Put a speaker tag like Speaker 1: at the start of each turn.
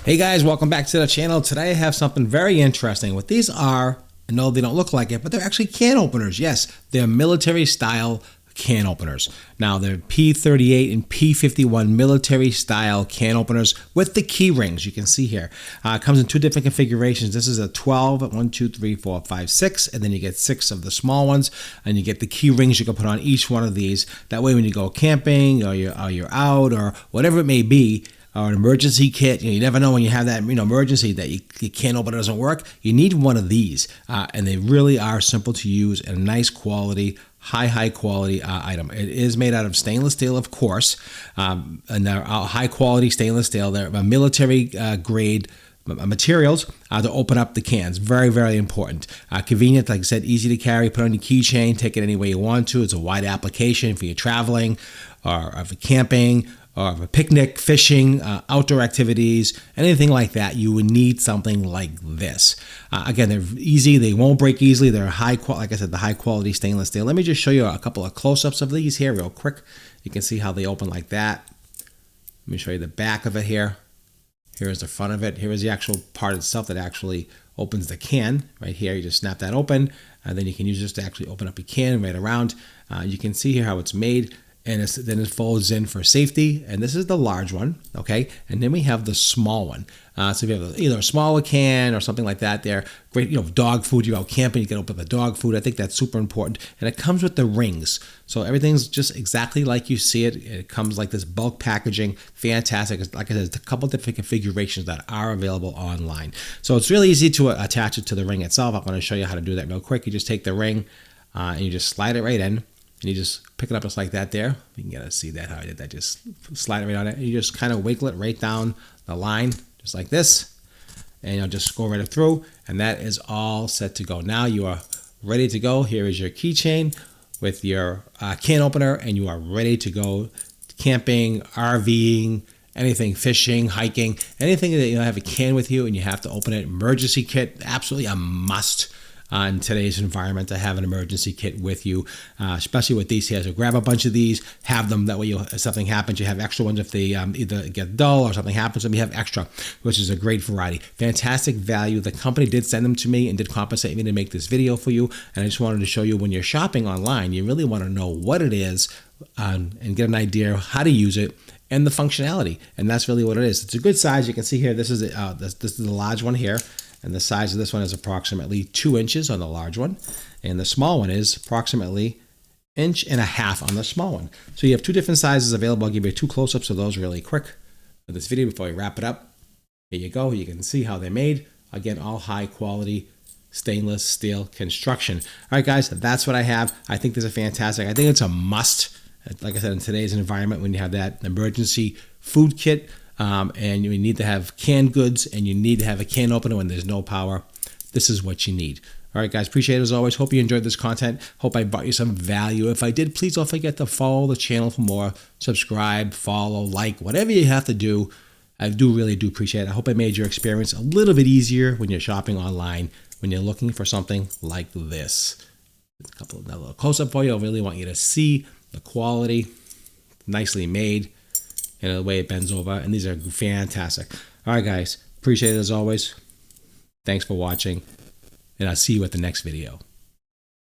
Speaker 1: Hey guys, welcome back to the channel. Today I have something very interesting. What these are, I know they don't look like it, but they're actually can openers. Yes, they're military style can openers. Now they're P-38 and P-51 military style can openers with the key rings you can see here. It comes in two different configurations. This is a 12, 1, 2, 3, 4, 5, 6, and then you get 6 of the small ones, and you get the key rings you can put on each one of these. That way when you go camping or you're out or whatever it may be, or an emergency kit, you never know when you have that emergency that you can't open, it doesn't work. You need one of these, and they really are simple to use and a nice quality, high quality item. It is made out of stainless steel, of course, and they're high quality stainless steel. They're military grade materials to open up the cans. Very important. Convenient, like I said, easy to carry. Put on your keychain, take it anywhere you want to. It's a wide application for your traveling or for camping, or a picnic, fishing, outdoor activities, anything like that. You would need something like this. Again, they're easy. They won't break easily. They're high quality, like I said, the high quality stainless steel. Let me just show you a couple of close-ups of these here real quick. You can see how they open like that. Let me show you the back of it here. Here is the front of it. Here is the actual part itself that actually opens the can. Right here, you just snap that open, and then you can use this to actually open up your can right around. You can see here how it's made. And then it folds in for safety, and this is the large one, okay? And then we have the small one. So if you have either a smaller can or something like that, they're great, dog food, you're out camping, you can open the dog food. I think that's super important. And it comes with the rings. So everything's just exactly like you see it. It comes like this bulk packaging, fantastic. Like I said, there's a couple different configurations that are available online. So it's really easy to attach it to the ring itself. I'm gonna show you how to do that real quick. You just take the ring and you just slide it right in. And you just pick it up just like that there. You can get to see that, how I did that. Just slide it right on it. And you just kind of wiggle it right down the line, just like this. And you'll just go right through. And that is all set to go. Now you are ready to go. Here is your keychain with your can opener. And you are ready to go camping, RVing, anything, fishing, hiking, anything that you have a can with you and you have to open it. Emergency kit, absolutely a must. In today's environment, to have an emergency kit with you, especially with these here. So grab a bunch of these, have them. That way, if something happens, you have extra ones. If they either get dull or something happens, then you have extra, which is a great variety. Fantastic value. The company did send them to me and did compensate me to make this video for you. And I just wanted to show you when you're shopping online, you really want to know what it is and get an idea of how to use it and the functionality. And that's really what it is. It's a good size. You can see here, this is the large one here. And the size of this one is approximately 2 inches on the large one. And the small one is approximately 1.5 inches on the small one. So you have two different sizes available. I'll give you 2 close-ups of those really quick for this video before we wrap it up. Here you go. You can see how they're made. Again, all high quality stainless steel construction. All right, guys, that's what I have. I think this is fantastic. I think it's a must. Like I said, in today's environment, when you have that emergency food kit, and you need to have canned goods and you need to have a can opener when there's no power, this is what you need. All right, guys, appreciate it as always. Hope you enjoyed this content. Hope I brought you some value. If I did, please don't forget to follow the channel for more. Subscribe, follow, like, whatever you have to do. I really do appreciate it. I hope I made your experience a little bit easier when you're shopping online, when you're looking for something like this. A little close-up for you. I really want you to see the quality, nicely made, and the way it bends over. And these are fantastic. All right, guys. Appreciate it as always. Thanks for watching. And I'll see you at the next video.